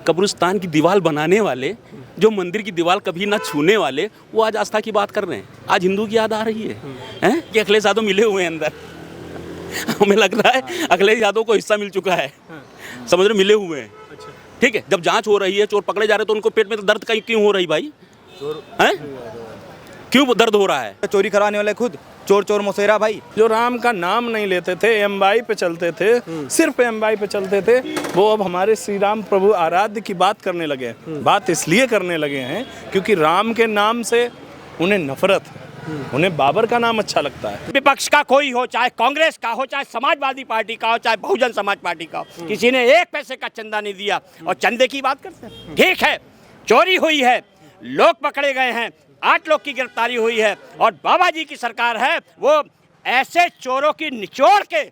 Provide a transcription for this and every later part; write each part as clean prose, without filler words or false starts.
कब्रिस्तान की दीवार बनाने वाले, जो मंदिर की दीवार कभी ना छूने वाले, वो आज आस्था की बात कर रहे हैं। आज हिंदू की याद आ रही है हैं कि अखिलेश यादव मिले हुए हैं अंदर। हमें लग रहा है अखिलेश यादव को हिस्सा मिल चुका है, समझ रहे, मिले हुए हैं। ठीक है, जब जांच हो रही है, चोर पकड़े जा रहे हैं, तो उनको पेट में दर्द क्यों हो रही भाई? हैं क्यों दर्द हो रहा है? चोरी कराने वाले खुद चोर चोर मोसेरा भाई। जो राम का नाम नहीं लेते थे, एमवाई पे चलते थे, सिर्फ एमवाई पे चलते थे, वो अब हमारे श्री राम प्रभु आराध्य की बात करने लगे हैं। बात इसलिए करने लगे हैं क्योंकि राम के नाम से उन्हें नफरत है, उन्हें बाबर का नाम अच्छा लगता है। विपक्ष का कोई हो, चाहे कांग्रेस का हो, चाहे समाजवादी पार्टी का हो, चाहे बहुजन समाज पार्टी का हो, किसी ने एक पैसे का चंदा नहीं दिया और चंदे की बात करते हैं। ठीक है, चोरी हुई है, लोग पकड़े गए हैं, 8 लोग की गिरफ्तारी हुई है और बाबा जी की सरकार है, वो ऐसे चोरों की निचोड़ के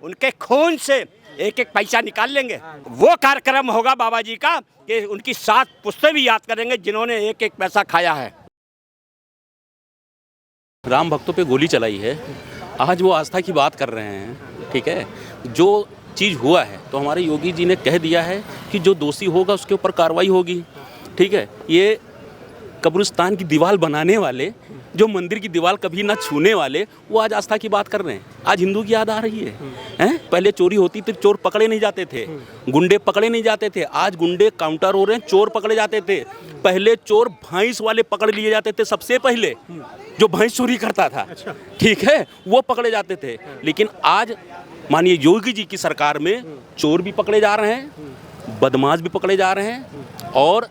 उनके खून से एक एक पैसा निकाल लेंगे। वो कार्यक्रम होगा बाबा जी का कि उनकी 7 पुश्तें भी याद करेंगे जिन्होंने एक एक पैसा खाया है। राम भक्तों पे गोली चलाई है, आज वो आस्था की बात कर रहे हैं। ठीक है, जो चीज़ हुआ है तो हमारे योगी जी ने कह दिया है कि जो दोषी होगा उसके ऊपर कार्रवाई होगी। ठीक है, ये कब्रिस्तान की दीवार बनाने वाले, जो मंदिर की दीवार कभी ना छूने वाले, वो आज आस्था की बात कर रहे हैं। आज हिंदू की याद आ रही है हैं? पहले चोरी होती थी, चोर पकड़े नहीं जाते थे, गुंडे पकड़े नहीं जाते थे, आज गुंडे काउंटर हो रहे हैं, चोर पकड़े जाते थे। पहले चोर भैंस वाले पकड़ लिए जाते थे, सबसे पहले जो भैंस चोरी करता था, ठीक है, वो पकड़े जाते थे। लेकिन आज माननीय योगी जी की सरकार में चोर भी पकड़े जा रहे हैं, बदमाश भी पकड़े जा रहे हैं और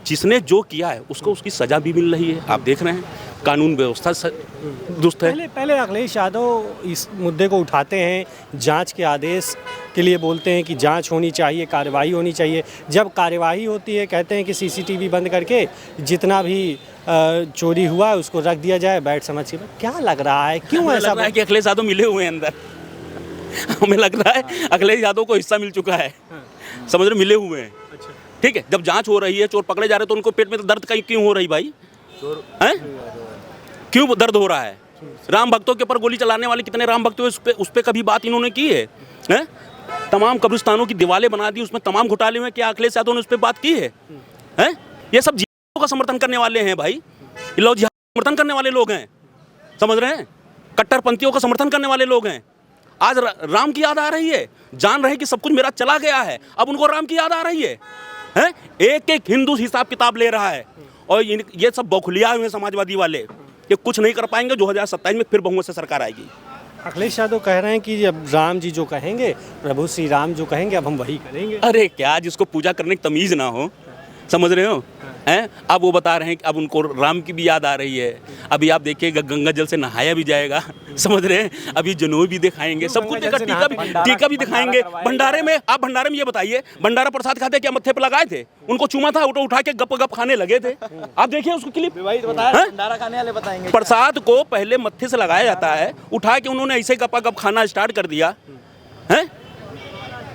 जिसने जो किया है उसको उसकी सजा भी मिल रही है। आप देख रहे हैं कानून व्यवस्था दुरुस्त है। पहले अखिलेश यादव इस मुद्दे को उठाते हैं, जांच के आदेश के लिए बोलते हैं कि जांच होनी चाहिए, कार्रवाई होनी चाहिए। जब कार्रवाई होती है कहते हैं कि सीसीटीवी बंद करके जितना भी चोरी हुआ है उसको रख दिया जाए, बैठ समझ के। क्या लग रहा है, क्यों ऐसा लग रहा है कि अखिलेश यादव मिले हुए हैं अंदर? हमें लग रहा है अखिलेश यादव को हिस्सा मिल चुका है, समझ रहे, मिले हुए हैं। ठीक है, जब जांच हो रही है, चोर पकड़े जा रहे हैं, तो उनको पेट में दर्द क्यों हो रही भाई? हैं क्यों दर्द हो रहा है? राम भक्तों के ऊपर गोली चलाने वाले कितने राम भक्त हुए, उस पे कभी बात इन्होंने की है? हैं तमाम कब्रिस्तानों की दीवारें बना दी, उसमें तमाम घोटाले हुए, क्या अखिलेश यादव ने उस पर बात की है? हैं ये सब जिहाद का समर्थन करने वाले हैं भाई, ये लोग जिहाद का समर्थन करने वाले लोग हैं, समझ रहे हैं, कट्टरपंथियों का समर्थन करने वाले लोग हैं। आज राम की याद आ रही है, जान रहे हैं कि सब कुछ मेरा चला गया है, अब उनको राम की याद आ रही है। हैं एक एक हिंदू हिसाब किताब ले रहा है और ये सब बौखलिया हुए समाजवादी वाले, ये कुछ नहीं कर पाएंगे। 2027 में फिर बहुमत से सरकार आएगी। अखिलेश यादव कह रहे हैं कि अब राम जी जो कहेंगे, प्रभु श्री राम जो कहेंगे, अब हम वही करेंगे। अरे क्या, जिसको पूजा करने की तमीज़ ना हो, समझ रहे हो हैं? अब वो बता रहे हैं कि अब उनको राम की भी याद आ रही है। अभी आप देखिएगा गंगा जल से नहाया भी जाएगा, समझ रहे हैं, अभी जनेऊ भी दिखाएंगे, सब कुछ टीका भी दिखाएंगे। भंडारे में, आप भंडारे में ये बताइए, भंडारा प्रसाद खाते क्या मत्थे पे लगाए थे? उनको चूमा था, उठा के गप गप खाने लगे थे। आप देखिए उसको क्लिप, भंडारा खाने वाले बताएंगे। प्रसाद को पहले मत्थे से लगाया जाता है, उठा के उन्होंने ऐसे गपा गप खाना स्टार्ट कर दिया है।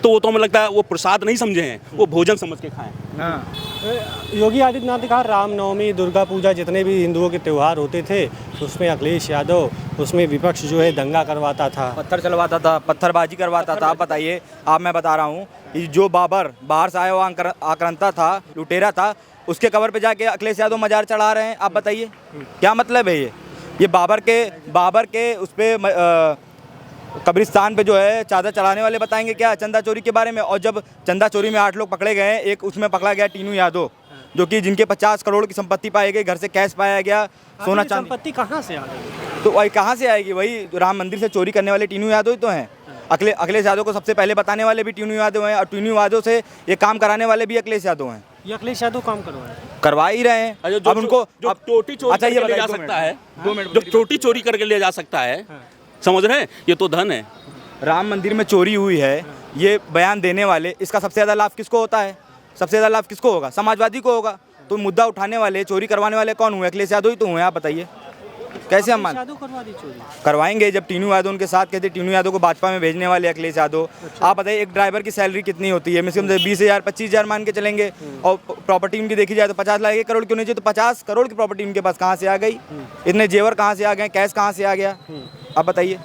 तो वो तो हमें लगता है वो प्रसाद नहीं समझे हैं, वो भोजन समझ के खाएं। योगी आदित्यनाथ ने कहा रामनवमी, दुर्गा पूजा, जितने भी हिंदुओं के त्यौहार होते थे उसमें अखिलेश यादव, उसमें विपक्ष जो है दंगा करवाता था, पत्थर चलवाता था, पत्थरबाजी करवाता था। आप बताइए, आप मैं बता रहा हूँ कि जो बाबर बाहर से आया हुआ आक्रांता था, लुटेरा था, उसके कबर पे जाके अखिलेश यादव मजार चढ़ा रहे हैं। आप बताइए क्या मतलब है ये बाबर के उस पर कब्रिस्तान पे जो है चादर चढ़ाने वाले बताएंगे क्या चंदा चोरी के बारे में? और जब चंदा चोरी में 8 लोग पकड़े गए हैं, एक उसमें पकड़ा गया टीनू यादव, जो कि जिनके 50 करोड़ की संपत्ति पाई गई, घर से कैश पाया गया, सोना चांदी। संपत्ति कहाँ से आ गई? तो वही कहाँ से आएगी? वही राम मंदिर से चोरी करने वाले टीनू यादव ही तो हैं। अखिलेश यादव को सबसे पहले बताने वाले भी टीनू यादव हैं और टीनू यादव से ये काम कराने वाले भी अखिलेश यादव हैं। ये अखिलेश यादव काम करवा ही रहे हैं। अब उनको चोटी चोरी करके ले जा सकता है, जो चोटी चोरी करके ले जा सकता है, समझ रहे हैं, ये तो धन है। राम मंदिर में चोरी हुई है, ये बयान देने वाले, इसका सबसे ज़्यादा लाभ किसको होता है? सबसे ज़्यादा लाभ किसको होगा? समाजवादी को होगा। तो मुद्दा उठाने वाले, चोरी करवाने वाले कौन हुए? अखिलेश यादव ही तो हुए। आप बताइए कैसे हम करवाएंगे जब टीनू यादव उनके साथ कहते? टीनू यादव को भाजपा में भेजने वाले अखिलेश यादव। आप बताइए, एक ड्राइवर की सैलरी कितनी होती है? मिनिमम 20,000 25,000 मान के चलेंगे, और प्रॉपर्टी उनकी देखी जाए तो 50 लाख 1 करोड़ क्यों नहीं चाहिए? तो 50 करोड़ की प्रॉपर्टी उनके पास कहाँ से आ गई? इतने जेवर कहाँ से आ गए? कैश कहाँ से आ गया? आप बताइए।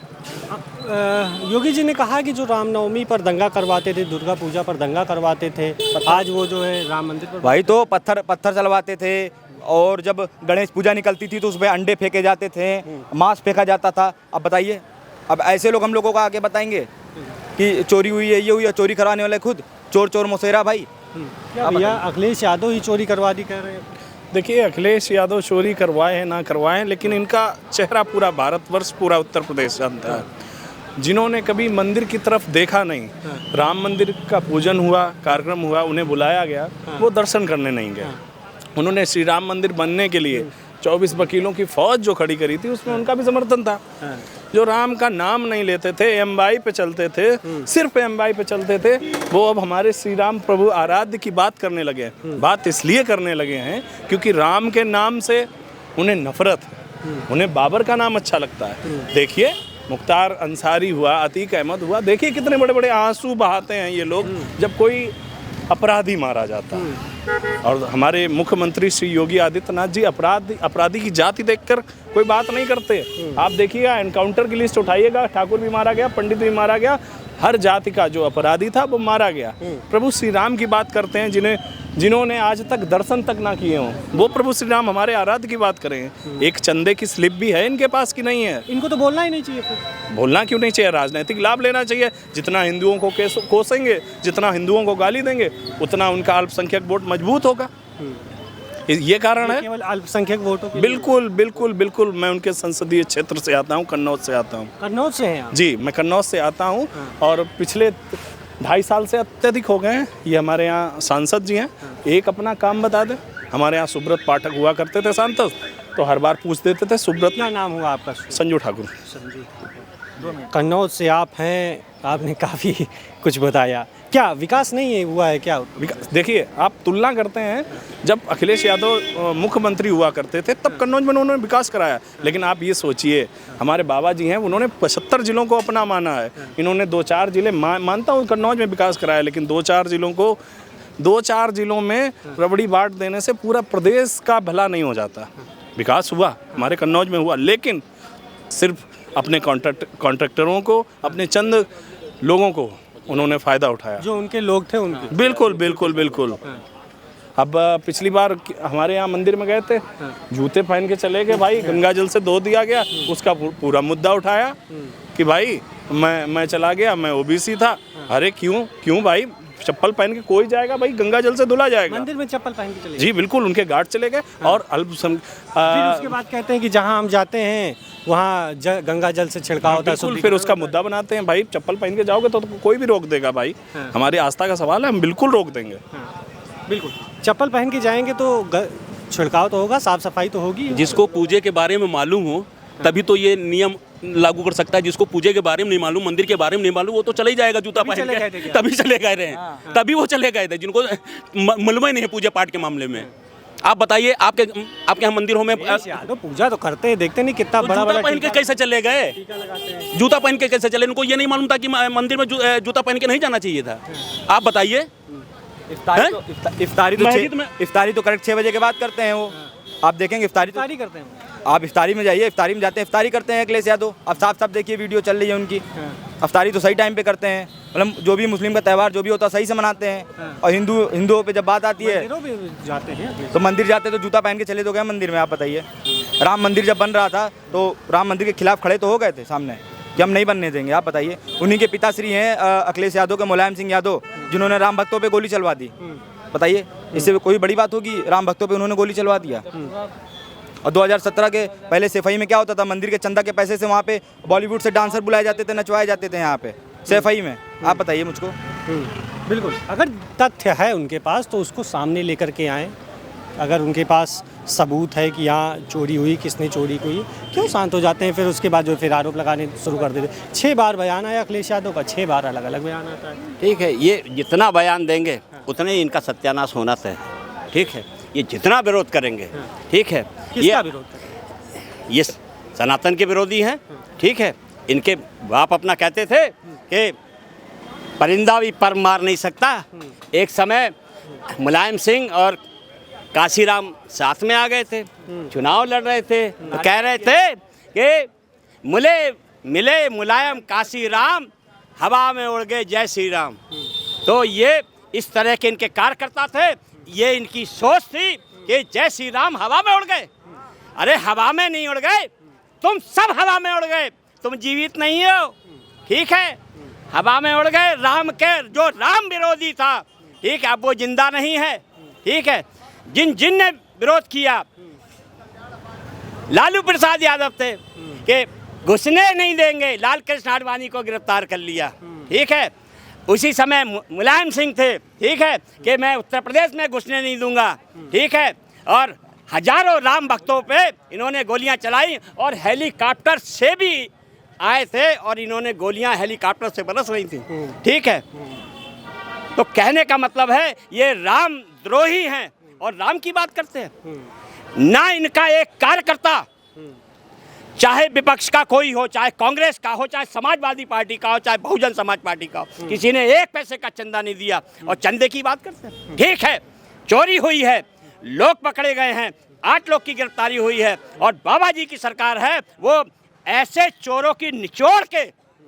योगी जी ने कहा कि जो रामनवमी पर दंगा करवाते थे, दुर्गा पूजा पर दंगा करवाते थे, आज वो जो है राम मंदिर पर भाई तो पत्थर चलवाते थे, और जब गणेश पूजा निकलती थी तो उसमें अंडे फेंके जाते थे, मांस फेंका जाता था। अब बताइए, अब ऐसे लोग हम लोगों को आके बताएंगे कि चोरी हुई है, ये हुई है, चोरी कराने वाले खुद चोर मौसेरा भाई। क्या भैया अखिलेश यादव ही चोरी करवा दी कह रहे हैं? देखिए, अखिलेश यादव चोरी करवाए ना करवाएं, लेकिन इनका चेहरा पूरा भारतवर्ष, पूरा उत्तर प्रदेश जानता है। जिन्होंने कभी मंदिर की तरफ देखा नहीं, राम मंदिर का पूजन हुआ, कार्यक्रम हुआ, उन्हें बुलाया गया, वो दर्शन करने नहीं गए। उन्होंने श्री राम मंदिर बनने के लिए 24 वकीलों की फौज जो खड़ी करी थी, उसमें उनका भी समर्थन था। जो राम का नाम नहीं लेते थे, एमवाई पे चलते थे, सिर्फ एमवाई पे चलते थे, वो अब हमारे श्री राम प्रभु आराध्य की बात करने लगे हैं। बात इसलिए करने लगे हैं क्योंकि राम के नाम से उन्हें नफरत है, उन्हें बाबर का नाम अच्छा लगता है। देखिए, मुख्तार अंसारी हुआ, अतीक अहमद हुआ, देखिए कितने बड़े बड़े आंसू बहाते हैं ये लोग जब कोई अपराधी मारा जाता है। और हमारे मुख्यमंत्री श्री योगी आदित्यनाथ जी अपराधी की जाति देखकर कोई बात नहीं करते। आप देखिएगा, एनकाउंटर की लिस्ट उठाइएगा, ठाकुर भी मारा गया, पंडित भी मारा गया, हर जाति का जो अपराधी था वो मारा गया। प्रभु श्री राम की बात करते हैं, जिन्होंने आज तक दर्शन तक ना किए हों, वो प्रभु श्री राम हमारे आराध्य की बात करें। एक चंदे की स्लिप भी है इनके पास कि नहीं है? इनको तो बोलना ही नहीं चाहिए फिर। बोलना क्यों नहीं चाहिए? राजनीतिक लाभ लेना चाहिए। जितना हिंदुओं को कोसेंगे, जितना हिंदुओं को गाली देंगे, उतना उनका अल्पसंख्यक वोट मजबूत होगा। ये कारण है। केवल अल्पसंख्यक वोटों के बिल्कुल बिल्कुल बिल्कुल। मैं उनके संसदीय क्षेत्र से आता हूँ, कन्नौज से आता हूँ। कन्नौज से हैं आप? जी, मैं कन्नौज से आता हूँ और पिछले 2.5 साल से अत्यधिक हो गए हैं। ये हमारे यहाँ सांसद जी हैं। एक अपना काम बता दें। हमारे यहाँ सुब्रत पाठक हुआ करते थे सांसद, तो हर बार पूछ देते थे सुब्रत। क्या नाम हुआ आपका? संजू ठाकुर। कन्नौज से आप हैं, आपने काफ़ी कुछ बताया। क्या विकास नहीं हुआ है क्या? विकास देखिए, आप तुलना करते हैं, जब अखिलेश यादव मुख्यमंत्री हुआ करते थे तब कन्नौज में उन्होंने विकास कराया। लेकिन आप ये सोचिए, हमारे बाबा जी हैं, उन्होंने 75 जिलों को अपना माना है। इन्होंने 2-4 जिले मानता हूँ कन्नौज में विकास कराया, लेकिन 2-4 जिलों में रबड़ी बांट देने से पूरा प्रदेश का भला नहीं हो जाता। विकास हुआ, हमारे कन्नौज में हुआ, लेकिन सिर्फ अपने कॉन्ट्रैक्टरों को, अपने चंद लोगों को उन्होंने फ़ायदा उठाया। जो उनके लोग थे उनके। बिल्कुल बिल्कुल बिल्कुल। अब पिछली बार हमारे यहाँ मंदिर में गए थे, जूते पहन के चले गए भाई, गंगा जल से धो दिया गया। उसका पूरा मुद्दा उठाया कि भाई मैं चला गया, मैं ओबीसी था। अरे क्यों भाई? चप्पल पहन के कोई जाएगा भाई? गंगा जल से धुला जाएगा। मंदिर में चप्पल पहन के चले? जी बिल्कुल, उनके गार्ड चले गए। और फिर उसके बाद कहते हैं कि जहाँ हम जाते हैं वहाँ गंगा जल से छिड़काव होता है। फिर उसका मुद्दा बनाते हैं। भाई चप्पल पहन के जाओगे तो कोई भी रोक देगा भाई। हमारी आस्था का सवाल है, हम बिल्कुल रोक देंगे। बिल्कुल, चप्पल पहन के जाएंगे तो छिड़काव तो होगा, साफ सफाई तो होगी। जिसको पूजे के बारे में मालूम हो तभी तो ये नियम लागू कर सकता है। जिसको पूजे के बारे में नहीं मालूम, मंदिर के बारे में नहीं मालूम, वो तो चले ही जाएगा जूता पहन के। तभी चले गए थे, तभी वो चले गए थे जिनको मालूम ही नहीं है पूजा पाठ के मामले में। आप बताइए, आपके यहाँ मंदिरों में तो पूजा तो करते हैं, देखते नहीं कितना बड़ा बड़ा पहन के कैसे चले गए? जूता पहन के कैसे चले? इनको ये नहीं मालूम था कि मंदिर में जूता पहन के नहीं जाना चाहिए था। आप बताइए। इफ्तारी तो करेक्ट 6 बजे के बाद करते हैं वो। आप देखेंगे इफ्तारी करते हैं। आप इफ्तारी में जाइए, इफ्तारी में जाते हैं, इफ्तारी करते हैं अखिलेश यादव। अब साफ देखिए, वीडियो चल रही है उनकी। इफ्तारी तो सही टाइम पे करते हैं, मतलब जो भी मुस्लिम का त्यौहार जो भी होता है सही से मनाते हैं। और हिंदुओं पे जब बात आती है जाते हैं तो मंदिर जाते तो जूता पहन के चले तो गए मंदिर में। आप बताइए, राम मंदिर जब बन रहा था तो राम मंदिर के खिलाफ खड़े तो हो गए थे सामने कि हम नहीं बनने देंगे। आप बताइए, उन्हीं के पिताश्री हैं अखिलेश यादव के, मुलायम सिंह यादव, जिन्होंने राम भक्तों पे गोली चलवा दी। बताइए, इससे कोई बड़ी बात होगी? राम भक्तों पे उन्होंने गोली चलवा दिया। और 2017 के पहले सैफई में क्या होता था? मंदिर के चंदा के पैसे से वहाँ पे बॉलीवुड से डांसर बुलाए जाते थे, नचवाए जाते थे यहाँ पे सैफई में। आप बताइए मुझको। बिल्कुल, अगर तथ्य है उनके पास तो उसको सामने लेकर के आएँ। अगर उनके पास सबूत है कि यहाँ चोरी हुई, किसने चोरी की, क्यों शांत हो जाते हैं? फिर उसके बाद जो फिर आरोप लगाने शुरू कर देते। 6 बार बयान आया अखिलेश यादव का, 6 बार अलग अलग बयान आता है। ठीक है, ये जितना बयान देंगे उतने ही इनका सत्यानाश होना तय है। ठीक है, ये जितना विरोध करेंगे, ठीक है, किसका विरोध करेंगे? ये सनातन के विरोधी हैं। ठीक है, इनके बाप अपना कहते थे कि परिंदा भी पर मार नहीं सकता। एक समय मुलायम सिंह और काशीराम साथ में आ गए थे, चुनाव लड़ रहे थे, तो कह रहे थे कि मुले मिले मुलायम काशी राम, हवा में उड़ गए जय श्री राम। तो ये इस तरह के इनके कार्यकर्ता थे, ये इनकी सोच थी कि जय श्री राम हवा में उड़ गए। अरे हवा में नहीं उड़ गए, तुम सब हवा में उड़ गए, तुम जीवित नहीं हो, ठीक है, हवा में उड़ गए। राम के जो राम विरोधी था, ठीक है, अब वो जिंदा नहीं है, ठीक है। जिन ने विरोध किया, लालू प्रसाद यादव थे कि घुसने नहीं देंगे, लाल कृष्ण आडवाणी को गिरफ्तार कर लिया, ठीक है। उसी समय मुलायम सिंह थे, ठीक है, कि मैं उत्तर प्रदेश में घुसने नहीं दूंगा, ठीक है। और हजारों राम भक्तों पे इन्होंने गोलियां चलाई और हेलीकॉप्टर से भी आए थे और इन्होंने गोलियां हेलीकॉप्टर से बरस रही थी, ठीक है। तो कहने का मतलब है ये राम द्रोही हैं और राम की बात करते हैं ना। इनका एक कार्यकर्ता, चाहे विपक्ष का कोई हो, चाहे कांग्रेस का हो, चाहे समाजवादी पार्टी का हो, चाहे बहुजन समाज पार्टी का हो, किसी ने एक पैसे का चंदा नहीं दिया और चंदे की बात करते हैं। ठीक है, चोरी हुई है, लोग पकड़े गए हैं, 8 लोग की गिरफ्तारी हुई है और बाबा जी की सरकार है, वो ऐसे चोरों की निचोड़ के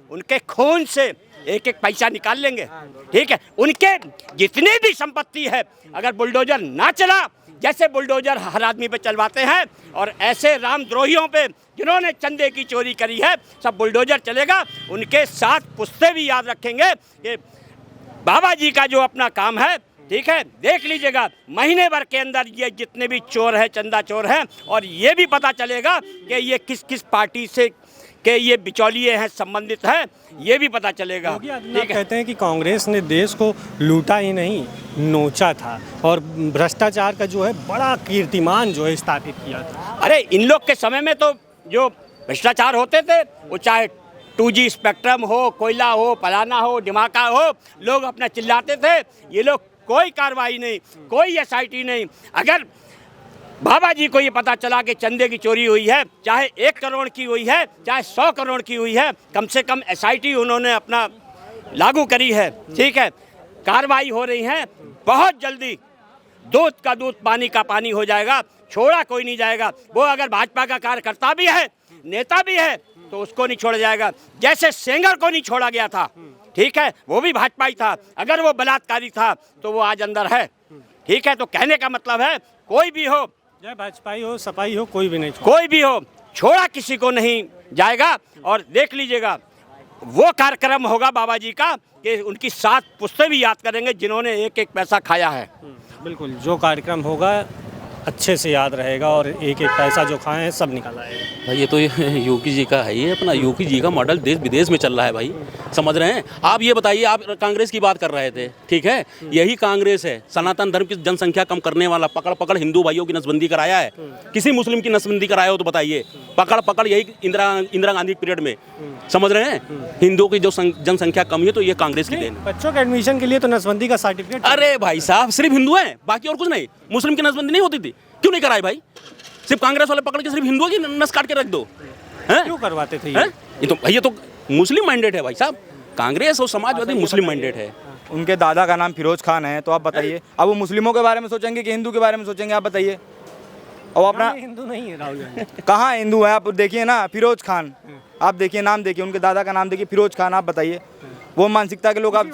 उनके खून से एक एक पैसा निकाल लेंगे, ठीक है। उनके जितनी भी संपत्ति है, अगर बुलडोजर ना चला, जैसे बुलडोजर हर आदमी पे चलवाते हैं, और ऐसे रामद्रोहियों पे जिन्होंने चंदे की चोरी करी है, सब बुलडोजर चलेगा। उनके साथ पुश्ते भी याद रखेंगे कि बाबा जी का जो अपना काम है, ठीक है, देख लीजिएगा महीने भर के अंदर ये जितने भी चोर हैं, चंदा चोर हैं, और ये भी पता चलेगा कि ये किस किस पार्टी से के ये बिचौलिए हैं, संबंधित हैं, ये भी पता चलेगा। ठीक है, कहते हैं कि कांग्रेस ने देश को लूटा ही नहीं, नोचा था और भ्रष्टाचार का जो है बड़ा कीर्तिमान जो है स्थापित किया था। अरे इन लोग के समय में तो जो भ्रष्टाचार होते थे, वो चाहे 2G स्पेक्ट्रम हो, कोयला हो, फलाना हो, धमाका हो, लोग अपना चिल्लाते थे। ये लोग कोई कार्रवाई नहीं, कोई SIT नहीं। अगर बाबा जी को ये पता चला कि चंदे की चोरी हुई है, चाहे 1 करोड़ की हुई है, चाहे 100 करोड़ की हुई है, कम से कम SIT उन्होंने अपना लागू करी है, ठीक है, कार्रवाई हो रही है। बहुत जल्दी दूध का दूध, पानी का पानी हो जाएगा, छोड़ा कोई नहीं जाएगा। वो अगर भाजपा का कार्यकर्ता भी है, नेता भी है, तो उसको नहीं छोड़ा जाएगा। जैसे सेंगर को नहीं छोड़ा गया था, ठीक है, वो भी भाजपा ही था, अगर वो बलात्कारी था तो वो आज अंदर है, ठीक है। तो कहने का मतलब है कोई भी हो, चाहे भाजपाई हो, सपाई हो, कोई भी नहीं, कोई भी हो, छोड़ा किसी को नहीं जाएगा। और देख लीजिएगा वो कार्यक्रम होगा बाबा जी का कि उनकी 7 पुश्ते भी याद करेंगे जिन्होंने एक एक पैसा खाया है। बिल्कुल, जो कार्यक्रम होगा अच्छे से याद रहेगा और एक एक पैसा जो खाए हैं सब निकल आएगा। भाई ये तो योगी जी का है, ये अपना योगी जी का मॉडल देश विदेश में चल रहा है भाई, समझ रहे हैं। आप ये बताइए, आप कांग्रेस की बात कर रहे थे, ठीक है, यही कांग्रेस है सनातन धर्म की जनसंख्या कम करने वाला, पकड़ पकड़ हिंदू भाइयों की नसबंदी कराया है। किसी मुस्लिम की नसबंदी कराया हो तो बताइए, पकड़ पकड़ यही इंदिरा गांधी पीरियड में, समझ रहे हैं। हिंदुओं की जो जनसंख्या कम है तो ये कांग्रेस की देन है। बच्चों के एडमिशन के लिए तो नसबंदी का सर्टिफिकेट, अरे भाई साहब, सिर्फ हिंदू हैं, बाकी और कुछ नहीं। मुस्लिम की नसबंदी नहीं होती थी, क्यों नहीं कराई भाई? सिर्फ कांग्रेस वाले पकड़ के सिर्फ हिंदुओं की नस काट के रख दो, हैं? क्यों करवाते थे ये तो मुस्लिम माइंडेड है भाई साहब, कांग्रेस और समाजवादी मुस्लिम माइंडेड है। उनके दादा का नाम फिरोज खान है, तो आप बताइए, अब वो मुस्लिमों के बारे में सोचेंगे कि हिंदू के बारे में सोचेंगे? आप बताइए। और अपना हिंदू नहीं है राहुल गांधी, कहाँ हिंदू है? आप देखिए ना, फिरोज खान, आप देखिए, नाम देखिए, उनके दादा का नाम देखिए, फिरोज खान। आप बताइए, वो मानसिकता के लोग आप